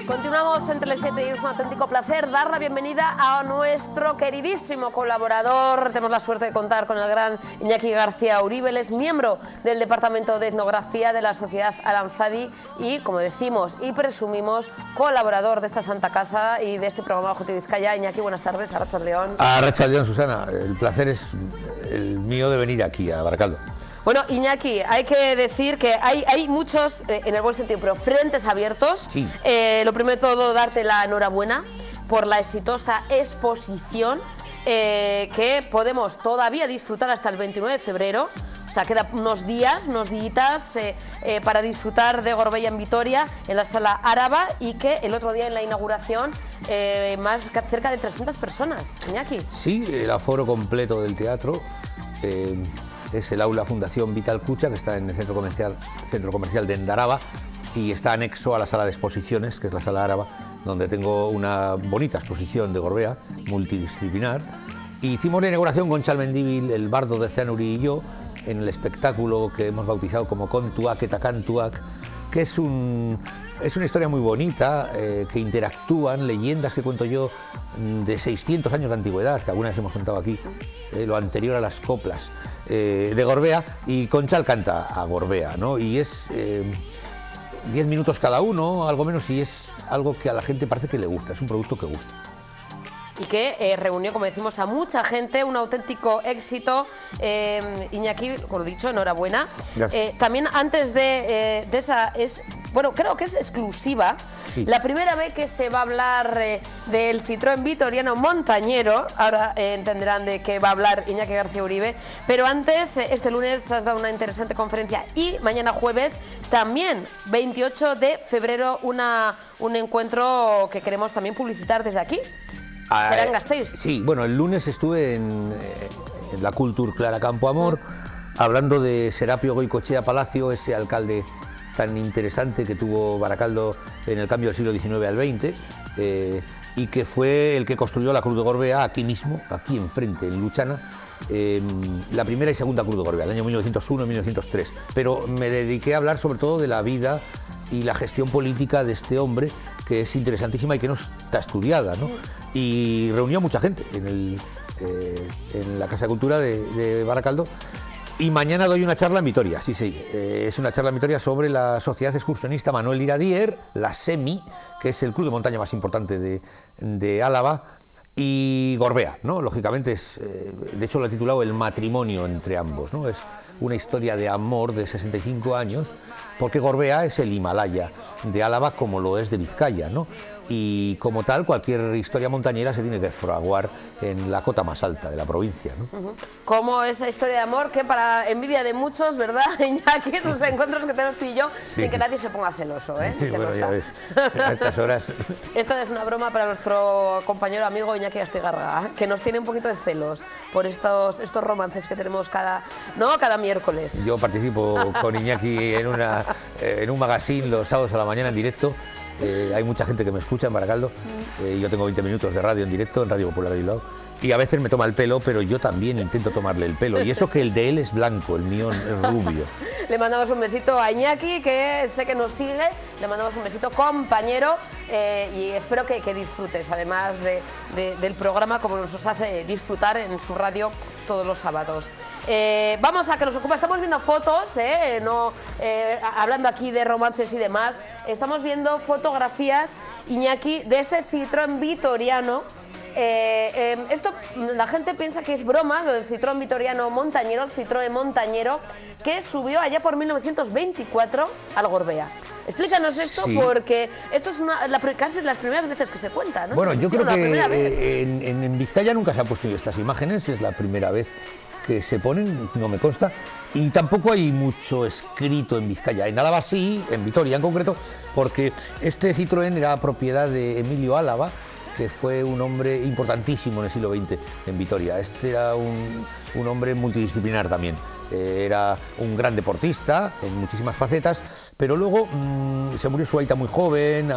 Continuamos entre las 7 y es un auténtico placer dar la bienvenida a nuestro queridísimo colaborador. Tenemos la suerte de contar con el gran Iñaki García Uribe. Él es miembro del Departamento de Etnografía de la Sociedad Aranzadi y, como decimos y presumimos, colaborador de esta Santa Casa y de este programa Ojo Vizcaya. Iñaki, buenas tardes. Arratsaldeon. Arratsaldeon, Susana. El placer es el mío de venir aquí a Baracaldo. Bueno, Iñaki, hay que decir que hay muchos, en el buen sentido, pero frentes abiertos. Sí. Lo primero de todo, darte la enhorabuena por la exitosa exposición que podemos todavía disfrutar hasta el 29 de febrero. O sea, quedan unos días para disfrutar de Gorbea en Vitoria, en la Sala Áraba, y que el otro día en la inauguración cerca de 300 personas. Iñaki. Sí, el aforo completo del teatro. Es el aula Fundación Vital Cucha, que está en el centro comercial de Endaraba y está anexo a la sala de exposiciones, que es la Sala Áraba, donde tengo una bonita exposición de Gorbea, multidisciplinar. Hicimos la inauguración con Chalmendíbil, el bardo de Zenuri y yo, en el espectáculo que hemos bautizado como Kontuak eta Kantuak, que es una historia muy bonita, que interactúan leyendas que cuento yo de 600 años de antigüedad, que algunas hemos contado aquí, lo anterior a las coplas de Gorbea, y Conchal canta a Gorbea, ¿no? Y es 10 minutos cada uno, algo menos, y es algo que a la gente parece que le gusta, es un producto que gusta. Y que reunió, como decimos, a mucha gente, un auténtico éxito. Iñaki, como he dicho, enhorabuena. También antes de esa, bueno, creo que es exclusiva, sí. La primera vez que se va a hablar del Citroën vitoriano montañero. Ahora entenderán de qué va a hablar Iñaki García Uribe, pero antes, este lunes has dado una interesante conferencia y mañana jueves también, 28 de febrero, un encuentro que queremos también publicitar desde aquí. ¿Será en Gasteiz? Sí, bueno, el lunes estuve en la Cultur Clara Campoamor, hablando de Serapio Goicoechea Palacio, ese alcalde tan interesante que tuvo Baracaldo en el cambio del siglo XIX al XX, y que fue el que construyó la Cruz de Gorbea aquí mismo, aquí enfrente, en Luchana, la primera y segunda Cruz de Gorbea, el año 1901 y 1903. Pero me dediqué a hablar sobre todo de la vida y la gestión política de este hombre, que es interesantísima y que no está estudiada, ¿no? Y reunió a mucha gente en la Casa de Cultura de Baracaldo. Y mañana doy una charla en Vitoria, sí, es una charla en Vitoria sobre la Sociedad Excursionista Manuel Iradier, la SEMI, que es el club de montaña más importante de Álava, y Gorbea, ¿no? Lógicamente, de hecho lo he titulado El matrimonio entre ambos, ¿no? Es una historia de amor de 65 años, porque Gorbea es el Himalaya de Álava como lo es de Vizcaya, ¿no? Y como tal, cualquier historia montañera se tiene que fraguar en la cota más alta de la provincia, ¿no? Como esa historia de amor que, para envidia de muchos, ¿verdad, Iñaki? Los encuentros que tenemos tú y yo, sí. Sin que nadie se ponga celoso, ¿eh? Bueno, ya ves, a estas horas. Esta es una broma para nuestro compañero amigo Iñaki Astigarraga, que nos tiene un poquito de celos por estos romances que tenemos cada miércoles. Yo participo con Iñaki en un magazine los sábados a la mañana en directo. Hay mucha gente que me escucha en Baracaldo. Yo tengo 20 minutos de radio en directo en Radio Popular de Bilbao. Y a veces me toma el pelo, pero yo también intento tomarle el pelo. Y eso que el de él es blanco, el mío es rubio. Le mandamos un besito a Iñaki, que sé que nos sigue. Le mandamos un besito, compañero. Y espero que disfrutes, además del programa, como nos hace disfrutar en su radio todos los sábados. Vamos a que nos ocupa. Estamos viendo fotos, hablando aquí de romances y demás. Estamos viendo fotografías, Iñaki, de ese Citroën vitoriano. Esto la gente piensa que es broma, lo del Citroën vitoriano montañero, el Citroën montañero, que subió allá por 1924 al Gorbea. Explícanos esto, sí. Porque esto es casi las primeras veces que se cuenta, ¿no? Bueno, yo creo que en Vizcaya nunca se han puesto estas imágenes, es la primera vez que se ponen, no me consta, y tampoco hay mucho escrito en Vizcaya. En Álava sí, en Vitoria en concreto, porque este Citroën era propiedad de Emilio Álava, que fue un hombre importantísimo en el siglo XX en Vitoria. Este era un hombre multidisciplinar también. Era un gran deportista en muchísimas facetas, pero luego se murió su aita muy joven,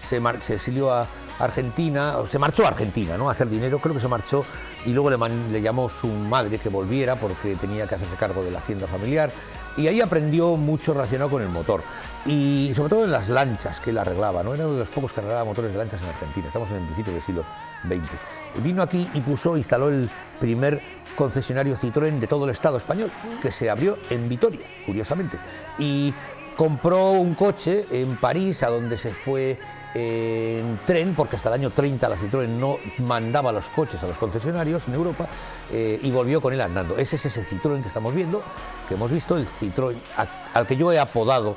se exilió a Argentina, se marchó a Argentina, ¿no? A hacer dinero, creo que se marchó, y luego le llamó su madre que volviera porque tenía que hacerse cargo de la hacienda familiar, y ahí aprendió mucho relacionado con el motor, y sobre todo en las lanchas que él arreglaba, ¿no? Era uno de los pocos que arreglaba motores de lanchas en Argentina, estamos en el principio del siglo XX. Vino aquí y instaló el primer concesionario Citroën de todo el Estado español, que se abrió en Vitoria, curiosamente, y compró un coche en París, a donde se fue en tren, porque hasta el año 30 la Citroën no mandaba los coches a los concesionarios en Europa, y volvió con él andando. Ese es ese Citroën que estamos viendo, que hemos visto, el Citroën al que yo he apodado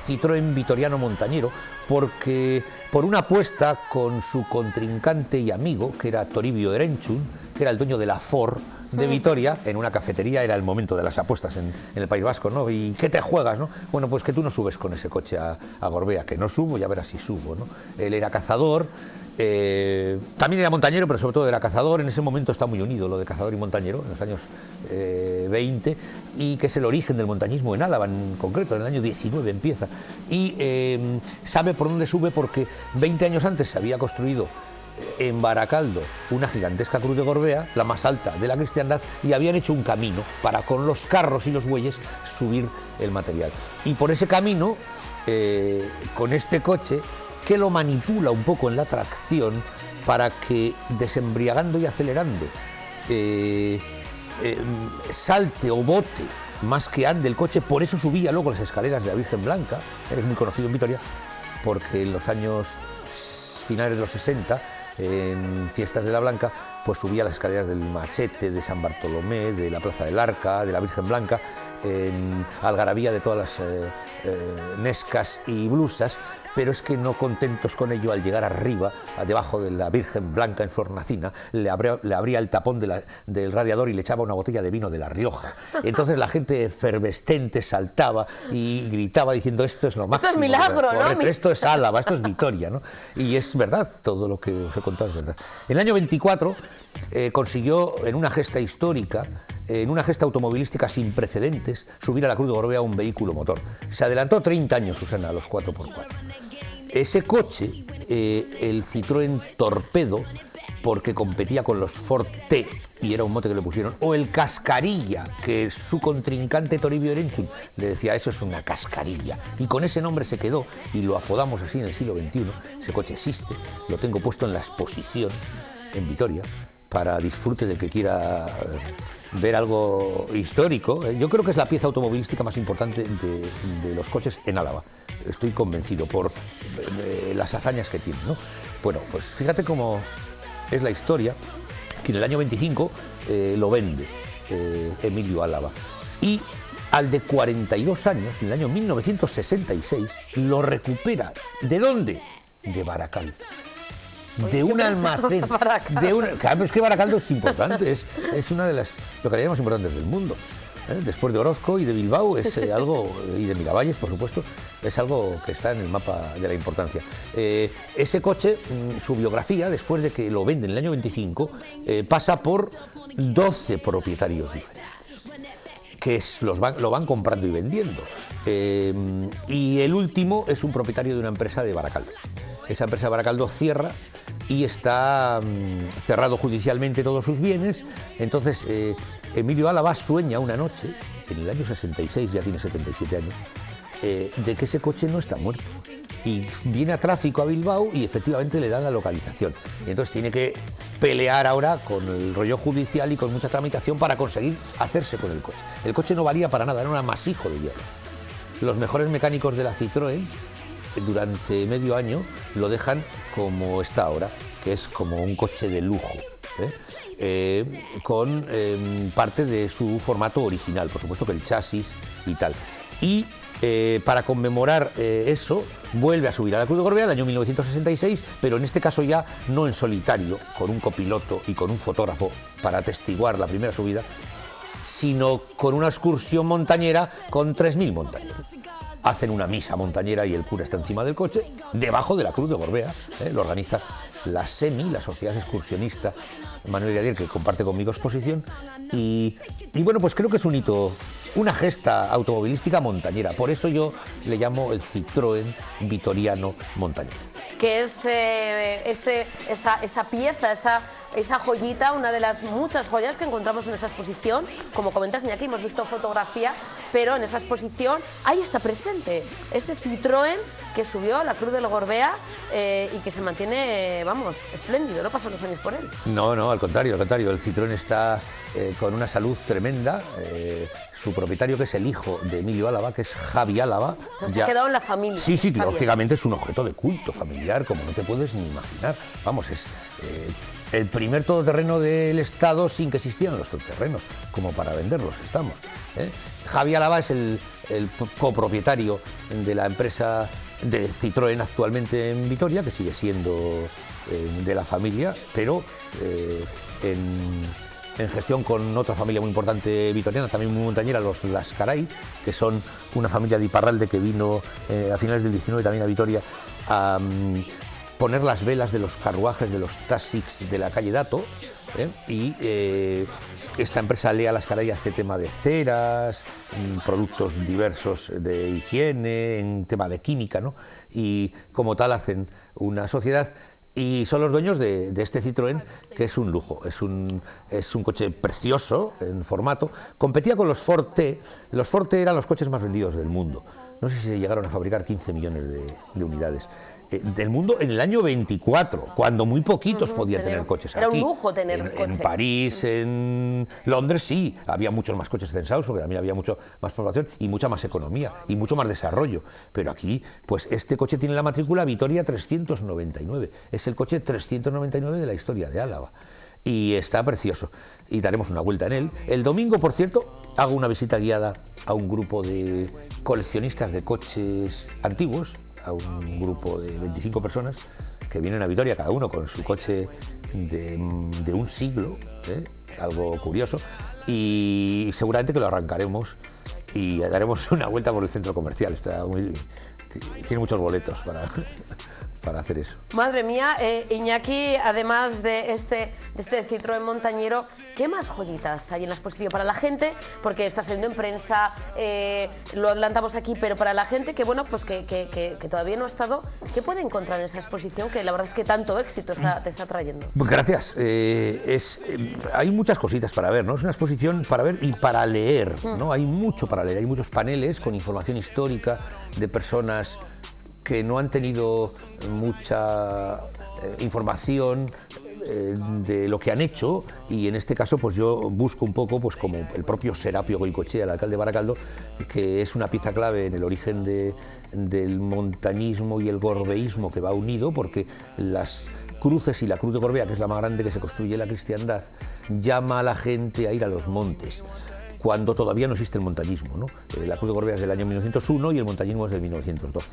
Citroën Vitoriano Montañero, porque por una apuesta con su contrincante y amigo, que era Toribio Erenchun, que era el dueño de la Ford de Vitoria, en una cafetería, era el momento de las apuestas en el País Vasco, ¿no? ¿Y qué te juegas, no? Bueno, pues que tú no subes con ese coche a Gorbea, que no subo, ya verás si subo, ¿no? Él era cazador, también era montañero, pero sobre todo era cazador. En ese momento está muy unido lo de cazador y montañero, en los años 20, y que es el origen del montañismo en Álava, en concreto, en el año 19 empieza. Y sabe por dónde sube porque 20 años antes se había construido en Baracaldo una gigantesca cruz de Gorbea, la más alta de la cristiandad, y habían hecho un camino para con los carros y los bueyes subir el material. Y por ese camino, con este coche, que lo manipula un poco en la tracción para que, desembriagando y acelerando, salte o bote más que ande el coche. Por eso subía luego las escaleras de la Virgen Blanca, es muy conocido en Vitoria, porque en los años finales de los 60, en Fiestas de la Blanca, pues subía las escaleras del Machete, de San Bartolomé, de la Plaza del Arca, de la Virgen Blanca, en algarabía de todas las nescas y blusas, pero es que no contentos con ello, al llegar arriba, debajo de la Virgen Blanca en su hornacina, le abría el tapón del radiador y le echaba una botella de vino de La Rioja. Entonces la gente efervescente saltaba y gritaba diciendo: esto es lo máximo. Esto es milagro, ¿no? Esto es Álava, esto es Vitoria, ¿no? Y es verdad, todo lo que os he contado es verdad. En el año 24 consiguió, en una gesta histórica, en una gesta automovilística sin precedentes, subir a la Cruz de Gorbea un vehículo motor. Se adelantó 30 años, Susana, a los 4x4. Ese coche, el Citroën Torpedo, porque competía con los Ford T, y era un mote que le pusieron, o el Cascarilla, que su contrincante Toribio Erenchun le decía: eso es una cascarilla, y con ese nombre se quedó, y lo apodamos así en el siglo XXI. Ese coche existe, lo tengo puesto en la exposición en Vitoria, para disfrute del que quiera ver algo histórico. Yo creo que es la pieza automovilística más importante de los coches en Álava. Estoy convencido por las hazañas que tiene, ¿no? Bueno, pues fíjate cómo es la historia, que en el año 25 lo vende Emilio Álava. Y al de 42 años, en el año 1966, lo recupera. ¿De dónde? De Baracaldo. De un almacén, claro, es que Baracaldo es importante, es una de las localidades más importantes del mundo. Después de Orozco y de Bilbao, es algo, y de Miravalles, por supuesto, es algo que está en el mapa de la importancia. Ese coche, su biografía, después de que lo venden en el año 25, pasa por 12 propietarios diferentes, que lo van comprando y vendiendo. Y el último es un propietario de una empresa de Baracaldo. Esa empresa de Baracaldo cierra y está cerrado judicialmente todos sus bienes. Entonces Emilio Álava sueña una noche, en el año 66, ya tiene 77 años, de que ese coche no está muerto. Y viene a tráfico a Bilbao y efectivamente le dan la localización. Y entonces tiene que pelear ahora con el rollo judicial y con mucha tramitación para conseguir hacerse con el coche. El coche no valía para nada, era un amasijo de hierro. Los mejores mecánicos de la Citroën, durante medio año, lo dejan como está ahora, que es como un coche de lujo, con parte de su formato original, por supuesto que el chasis y tal. Y para conmemorar eso, vuelve a subir a la Cruz de Gorbea el año 1966, pero en este caso ya no en solitario, con un copiloto y con un fotógrafo para atestiguar la primera subida, sino con una excursión montañera con 3.000 montañeros. Hacen una misa montañera y el cura está encima del coche, debajo de la Cruz de Gorbea. Lo organiza la SEMI, la Sociedad Excursionista Manuel Yadier, que comparte conmigo exposición. Y bueno, pues creo que es un hito, una gesta automovilística montañera. Por eso yo le llamo el Citroën Vitoriano Montañero. que es esa pieza, esa joyita, una de las muchas joyas que encontramos en esa exposición. Como comentas, Iñaki, hemos visto fotografía, pero en esa exposición ahí está presente ese Citroën que subió a la Cruz del Gorbea y que se mantiene, vamos, espléndido, no pasan los años por él. No, al contrario, el Citroën está con una salud tremenda. Su propietario, que es el hijo de Emilio Álava, que es Javi Álava. Se ha quedado en la familia. Sí, lógicamente es un objeto de culto familiar, como no te puedes ni imaginar. Vamos, es el primer todoterreno del Estado sin que existieran los todoterrenos, como para venderlos estamos. Javi Álava es el copropietario de la empresa de Citroën actualmente en Vitoria, que sigue siendo de la familia, pero en gestión con otra familia muy importante vitoriana, también muy montañera, los Lascaray, que son una familia de Iparralde que vino a finales del 19 también a Vitoria a poner las velas de los carruajes de los taxis de la calle Dato. Y esta empresa Lea Lascaray hace tema de ceras, productos diversos de higiene, en tema de química, ¿no? Y como tal hacen una sociedad. Y son los dueños de este Citroën, que es un lujo, es un coche precioso en formato. Competía con los Forte. Los Forte eran los coches más vendidos del mundo. No sé si se llegaron a fabricar 15 millones de unidades. Del mundo en el año 24, cuando muy poquitos podían tener coches aquí. Era un lujo tener coche. En París, en Londres sí, había muchos más coches censados, porque también había mucho más población y mucha más economía y mucho más desarrollo. Pero aquí, pues este coche tiene la matrícula Vitoria 399. Es el coche 399 de la historia de Álava. Y está precioso. Y daremos una vuelta en él. El domingo, por cierto, hago una visita guiada a un grupo de coleccionistas de coches antiguos, a un grupo de 25 personas que vienen a Vitoria, cada uno con su coche de un siglo, algo curioso, y seguramente que lo arrancaremos y daremos una vuelta por el centro comercial. Tiene muchos boletos para hacer eso. Madre mía, Iñaki, además de este Citroën montañero, ¿qué más joyitas hay en la exposición para la gente? Porque está saliendo en prensa, lo adelantamos aquí, pero para la gente que, bueno, pues que todavía no ha estado, ¿qué puede encontrar en esa exposición que la verdad es que tanto éxito te está trayendo? Gracias. Hay muchas cositas para ver, ¿no? Es una exposición para ver y para leer, ¿no? Hay mucho para leer, hay muchos paneles con información histórica de personas que no han tenido mucha información de lo que han hecho, y en este caso pues yo busco un poco, pues como el propio Serapio Goicoechea, el alcalde de Baracaldo, que es una pieza clave en el origen del montañismo y el gorbeísmo que va unido, porque las cruces y la Cruz de Gorbea, que es la más grande que se construye en la cristiandad, llama a la gente a ir a los montes, cuando todavía no existe el montañismo, ¿no? La Cruz de Gorbea es del año 1901 y el montañismo es del 1912.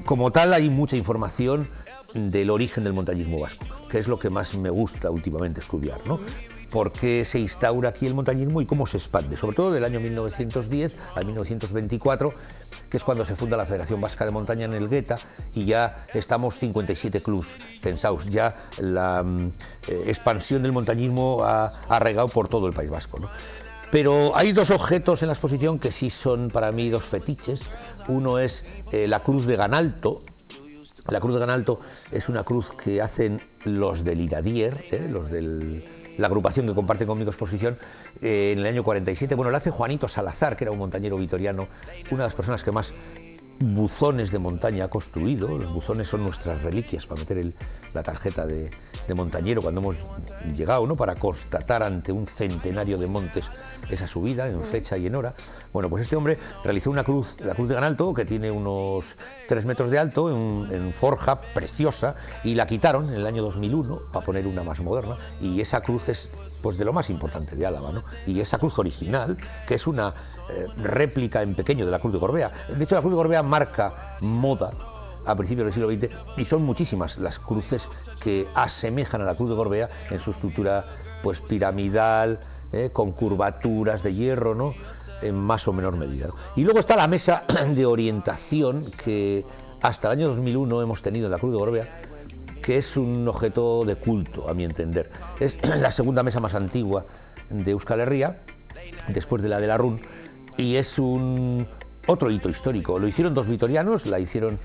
Como tal, hay mucha información del origen del montañismo vasco, que es lo que más me gusta últimamente estudiar, ¿no? Por qué se instaura aquí el montañismo y cómo se expande, sobre todo del año 1910 al 1924, que es cuando se funda la Federación Vasca de Montaña en Elgueta, y ya estamos 57 clubs pensados. Ya la expansión del montañismo ha regado por todo el País Vasco, ¿no? Pero hay dos objetos en la exposición que sí son para mí dos fetiches. Uno es la Cruz de Ganalto. La Cruz de Ganalto es una cruz que hacen los del Iradier, los de la agrupación que comparten conmigo exposición, en el año 47. Bueno, la hace Juanito Salazar, que era un montañero vitoriano, una de las personas que más buzones de montaña ha construido. Los buzones son nuestras reliquias para meter la tarjeta de montañero cuando hemos llegado, ¿no? Para constatar ante un centenario de montes esa subida en fecha y en hora. Bueno, pues este hombre realizó una cruz, la Cruz de Ganalto, que tiene unos 3 metros de alto, en forja preciosa, y la quitaron en el año 2001 para poner una más moderna, y esa cruz es pues de lo más importante de Álava, ¿no? Y esa cruz original, que es una réplica en pequeño de la Cruz de Gorbea. De hecho, la Cruz de Gorbea marca moda a principios del siglo XX, y son muchísimas las cruces que asemejan a la Cruz de Gorbea en su estructura pues piramidal, con curvaturas de hierro, ¿no? En más o menor medida, ¿no? Y luego está la mesa de orientación que hasta el año 2001 hemos tenido en la Cruz de Gorbea, que es un objeto de culto, a mi entender. Es la segunda mesa más antigua de Euskal Herria, después de la de Larrún, y es otro hito histórico. Lo hicieron dos vitorianos, la hicieron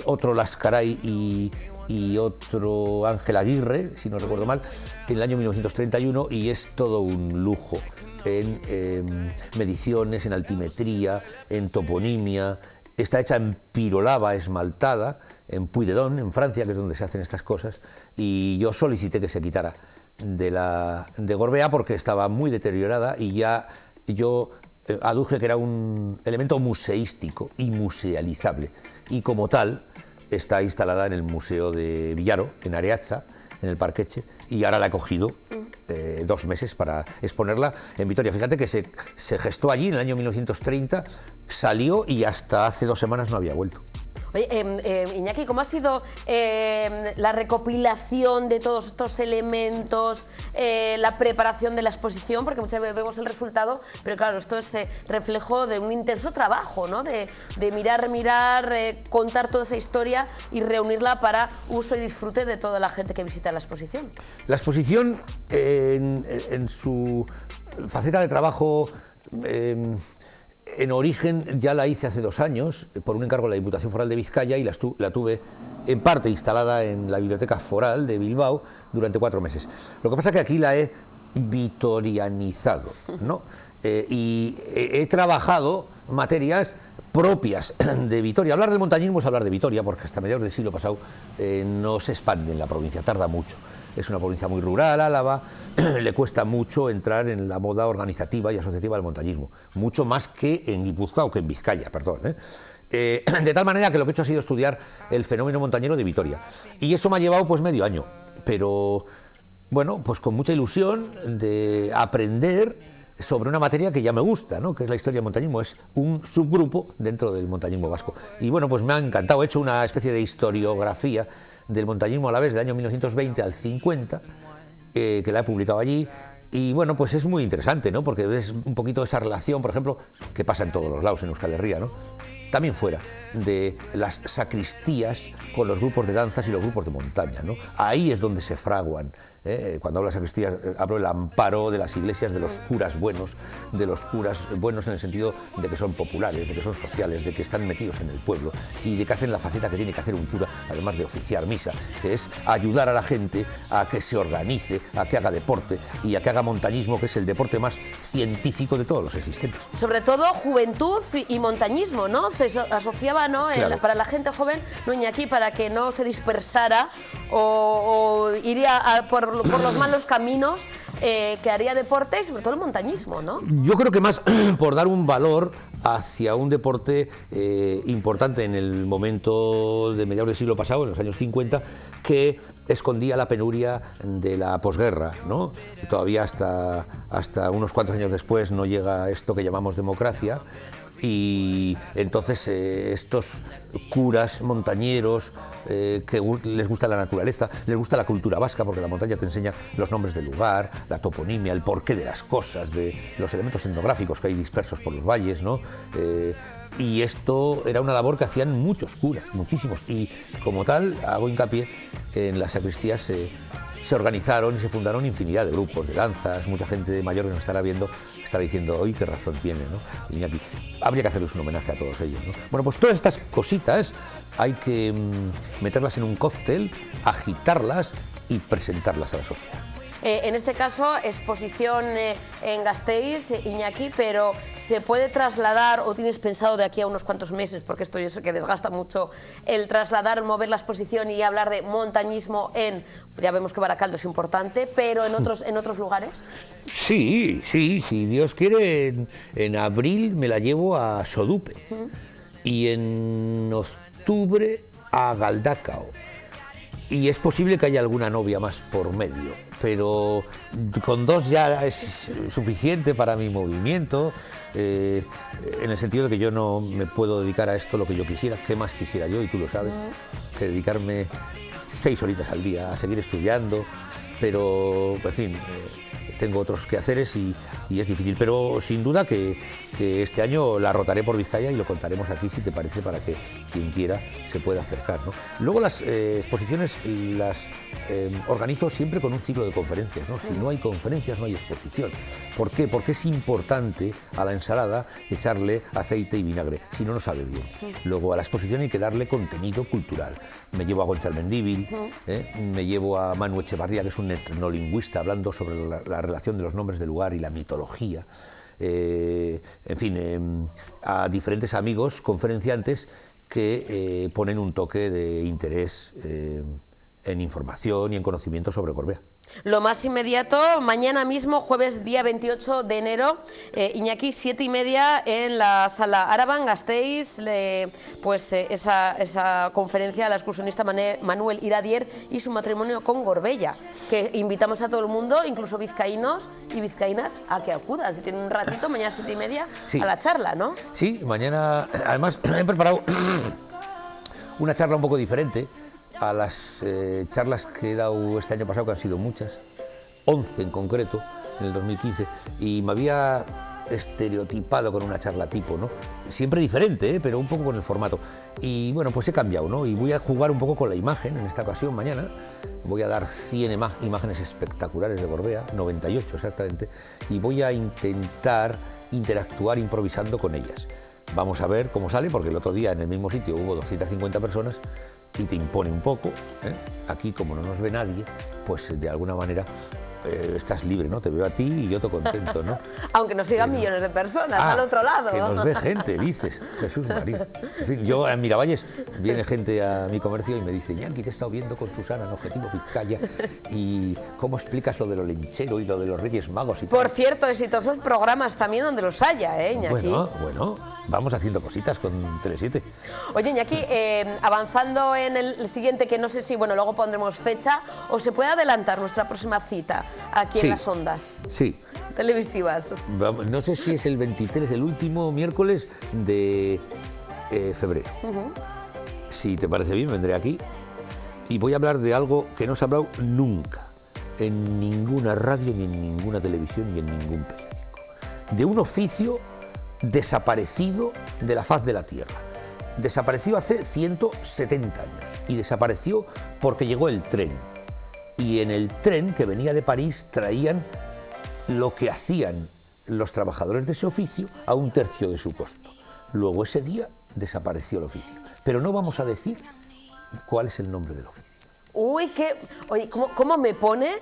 otro Lascaray y otro Ángel Aguirre, si no recuerdo mal, en el año 1931, y es todo un lujo en mediciones, en altimetría, en toponimia. Está hecha en pirolava esmaltada, en Puy-de-Dôme, en Francia, que es donde se hacen estas cosas, y yo solicité que se quitara de Gorbea porque estaba muy deteriorada, y ya yo aduje que era un elemento museístico y musealizable, y como tal está instalada en el Museo de Villaro, en Areaza, en el Parqueche, y ahora la he cogido 2 meses para exponerla en Vitoria. Fíjate que se gestó allí en el año 1930, salió y hasta hace 2 semanas no había vuelto. Oye, Iñaki, ¿cómo ha sido la recopilación de todos estos elementos, la preparación de la exposición? Porque muchas veces vemos el resultado, pero claro, esto es reflejo de un intenso trabajo, ¿no? De mirar, contar toda esa historia y reunirla para uso y disfrute de toda la gente que visita la exposición. La exposición, en su faceta de trabajo, en origen ya la hice hace 2 años por un encargo de la Diputación Foral de Vizcaya, y la tuve en parte instalada en la Biblioteca Foral de Bilbao durante 4 meses. Lo que pasa es que aquí la he vitorianizado, ¿no? Y he trabajado materias propias de Vitoria. Hablar del montañismo es hablar de Vitoria, porque hasta mediados del siglo pasado no se expande en la provincia, tarda mucho. Es una provincia muy rural, Álava, le cuesta mucho entrar en la moda organizativa y asociativa del montañismo, mucho más que en Guipúzcoa o que en Vizcaya, perdón. De tal manera que lo que he hecho ha sido estudiar el fenómeno montañero de Vitoria, y eso me ha llevado pues medio año, pero bueno, pues con mucha ilusión de aprender sobre una materia que ya me gusta, ¿no? Que es la historia del montañismo. Es un subgrupo dentro del montañismo vasco, y bueno, pues me ha encantado. He hecho una especie de historiografía del montañismo alavés del año 1920 al 50, que la he publicado allí, y bueno, pues es muy interesante, ¿no? Porque ves un poquito esa relación, por ejemplo, que pasa en todos los lados en Euskal Herria, ¿no? También fuera de las sacristías con los grupos de danzas y los grupos de montaña, ¿no? Ahí es donde se fraguan. Cuando hablo de sacristías, hablo del amparo de las iglesias de los curas buenos en el sentido de que son populares, de que son sociales, de que están metidos en el pueblo, y de que hacen la faceta que tiene que hacer un cura, además de oficiar misa, que es ayudar a la gente a que se organice, a que haga deporte y a que haga montañismo, que es el deporte más científico de todos los existentes. Sobre todo juventud y montañismo, ¿no? Se asociaba, ¿no? Claro. Para la gente joven, ¿no, Iñaki? Para que no se dispersara o iría por los malos caminos, que haría deporte, y sobre todo el montañismo, ¿no? Yo creo que más por dar un valor hacia un deporte importante en el momento de mediados del siglo pasado, en los años 50, que escondía la penuria de la posguerra, ¿no? Todavía hasta unos cuantos años después no llega esto que llamamos democracia, y entonces estos curas montañeros que les gusta la naturaleza, les gusta la cultura vasca, porque la montaña te enseña los nombres del lugar, la toponimia, el porqué de las cosas, de los elementos etnográficos que hay dispersos por los valles, ¿no? Y esto era una labor que hacían muchos curas, muchísimos, y como tal hago hincapié en las sacristías. Se organizaron y se fundaron infinidad de grupos de danzas. Mucha gente mayor que nos estará viendo estará diciendo, hoy qué razón tiene, ¿no? Iñaki, habría que hacerles un homenaje a todos ellos, ¿no? Bueno, pues todas estas cositas hay que meterlas en un cóctel, agitarlas y presentarlas a la sociedad. En este caso, exposición en Gasteiz, Iñaki, pero ¿se puede trasladar, o tienes pensado de aquí a unos cuantos meses, porque esto yo sé que desgasta mucho, el trasladar, mover la exposición y hablar de montañismo ya vemos que Baracaldo es importante, pero en otros lugares? Sí, si Dios quiere, en abril me la llevo a Sodupe, y en octubre a Galdacao. Y es posible que haya alguna novia más por medio, pero con 2 ya es suficiente para mi movimiento, en el sentido de que yo no me puedo dedicar a esto lo que yo quisiera. ¿Qué más quisiera yo? Y tú lo sabes, que dedicarme 6 horitas al día a seguir estudiando, pero en fin, tengo otros quehaceres y es difícil, pero sin duda que este año la rotaré por Vizcaya y lo contaremos aquí, si te parece, para que quien quiera se pueda acercar, ¿no? Luego las exposiciones las organizo siempre con un ciclo de conferencias, ¿no? Si no hay conferencias no hay exposición. ¿Por qué? Porque es importante a la ensalada echarle aceite y vinagre, si no, no sabe bien. Luego a la exposición hay que darle contenido cultural. Me llevo a Gonzalo Mendívil, me llevo a Manu Echevarría, que es un etnolingüista, hablando sobre la relación de los nombres del lugar y la mitología. En fin, a diferentes amigos conferenciantes que ponen un toque de interés en información y en conocimiento sobre Gorbea. Lo más inmediato, mañana mismo, jueves día 28 de enero, Iñaki, 7:30 en la sala Araban, Gasteiz, pues esa conferencia a la excursionista Manuel Iradier y su matrimonio con Gorbella, que invitamos a todo el mundo, incluso vizcaínos y vizcaínas, a que acudan, si tienen un ratito, mañana 7:30, sí, a la charla, ¿no? Sí, mañana, además he preparado una charla un poco diferente a las charlas que he dado este año pasado, que han sido muchas, 11 en concreto, en el 2015, y me había estereotipado con una charla tipo, ¿no? Siempre diferente, pero un poco con el formato. Y bueno, pues he cambiado, ¿no? Y voy a jugar un poco con la imagen en esta ocasión mañana. Voy a dar 100 imágenes espectaculares de Gorbea, 98 exactamente, y voy a intentar interactuar improvisando con ellas. Vamos a ver cómo sale, porque el otro día en el mismo sitio hubo 250 personas y te impone un poco, ¿eh? Aquí, como no nos ve nadie, pues de alguna manera estás libre, ¿no? Te veo a ti y yo te contento, ¿no? Aunque nos sigan millones de personas al otro lado. Que nos ve gente, dices, Jesús María. En fin, yo en Miravalles viene gente a mi comercio y me dice: Iñaki, te he estado viendo con Susana en Objetivo Vizcaya, y ¿cómo explicas lo de lo lenchero y lo de los Reyes Magos y tal? Por cierto, exitosos programas también donde los haya, Iñaki? Bueno, vamos haciendo cositas con Tele7. Oye, Iñaki, avanzando en el siguiente, que no sé si, bueno, luego pondremos fecha, o se puede adelantar nuestra próxima cita aquí en las ondas televisivas. No sé si es el 23, el último miércoles de febrero. Si te parece bien, vendré aquí y voy a hablar de algo que no se ha hablado nunca en ninguna radio, ni en ninguna televisión, ni en ningún periódico. De un oficio desaparecido de la faz de la tierra. Desapareció hace 170 años y desapareció porque llegó el tren. Y en el tren que venía de París traían lo que hacían los trabajadores de ese oficio a un tercio de su costo. Luego ese día desapareció el oficio. Pero no vamos a decir cuál es el nombre del oficio. Uy, oye, ¿cómo me pone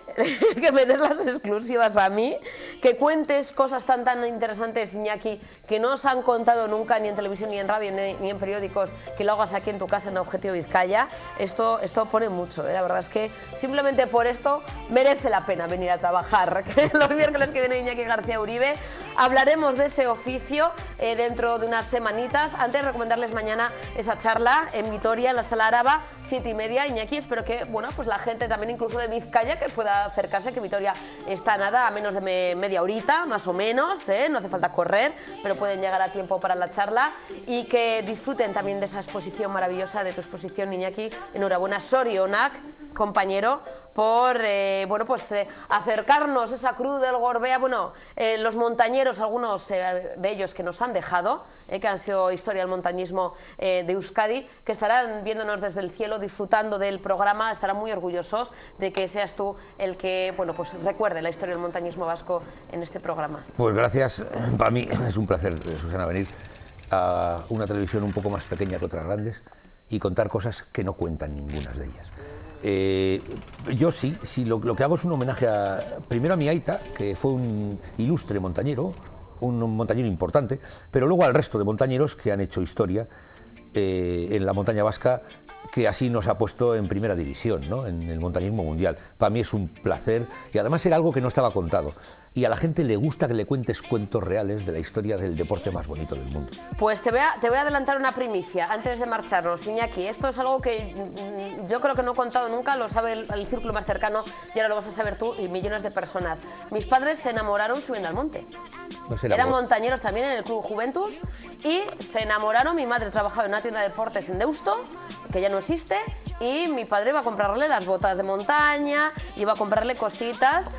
que me des las exclusivas a mí? Que cuentes cosas tan interesantes, Iñaki, que no os han contado nunca ni en televisión, ni en radio, ni en periódicos, que lo hagas aquí en tu casa en Objetivo Vizcaya. Esto pone mucho, La verdad es que simplemente por esto merece la pena venir a trabajar. Los miércoles que viene Iñaki García Uribe hablaremos de ese oficio dentro de unas semanitas. Antes, recomendarles mañana esa charla en Vitoria, en la Sala Araba, 7:30. Iñaki, espero que pues la gente también, incluso de Vizcaya, que pueda acercarse, que Vitoria está a menos de media horita, más o menos, no hace falta correr, pero pueden llegar a tiempo para la charla, y que disfruten también de esa exposición maravillosa, de tu exposición, Iñaki. Enhorabuena, sorionak, compañero, por acercarnos esa cruz del Gorbea. Los montañeros, algunos de ellos que nos han dejado, que han sido historia del montañismo de Euskadi, que estarán viéndonos desde el cielo, disfrutando del programa, estarán muy orgullosos de que seas tú el que recuerde la historia del montañismo vasco en este programa. Pues gracias, para mí es un placer, Susana, venir a una televisión un poco más pequeña que otras grandes y contar cosas que no cuentan ninguna de ellas. Yo sí, lo que hago es un homenaje primero a mi aita, que fue un ilustre montañero, un montañero importante, pero luego al resto de montañeros que han hecho historia en la montaña vasca, que así nos ha puesto en primera división, ¿no? En el montañismo mundial. Para mí es un placer, y además era algo que no estaba contado. Y a la gente le gusta que le cuentes cuentos reales de la historia del deporte más bonito del mundo. Pues te voy a adelantar una primicia antes de marcharnos, Iñaki. Esto es algo que yo creo que no he contado nunca, lo sabe el círculo más cercano, y ahora lo vas a saber tú y millones de personas. Mis padres se enamoraron subiendo al monte. Eran montañeros también en el Club Juventus y se enamoraron. Mi madre trabajaba en una tienda de deportes en Deusto, que ya no existe, y mi padre iba a comprarle las botas de montaña, iba a comprarle cositas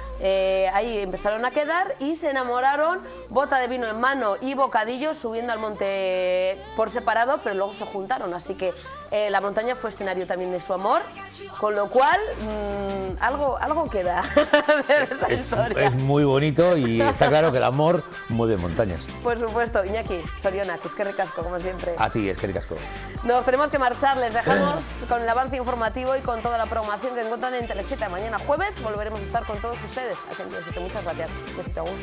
ahí empezaron a quedar y se enamoraron, bota de vino en mano y bocadillos, subiendo al monte por separado, pero luego se juntaron, así que la montaña fue escenario también de su amor, con lo cual algo queda de esa historia. Es muy bonito y está claro que el amor mueve montañas. Por supuesto, Iñaki, Soriona, que es que ricasco, como siempre. A ti, es que ricasco. Nos tenemos que marchar, les dejamos con el avance informativo y con toda la programación que encuentran en Telesita. Mañana jueves volveremos a estar con todos ustedes. Muchas gracias. Besito, Agur.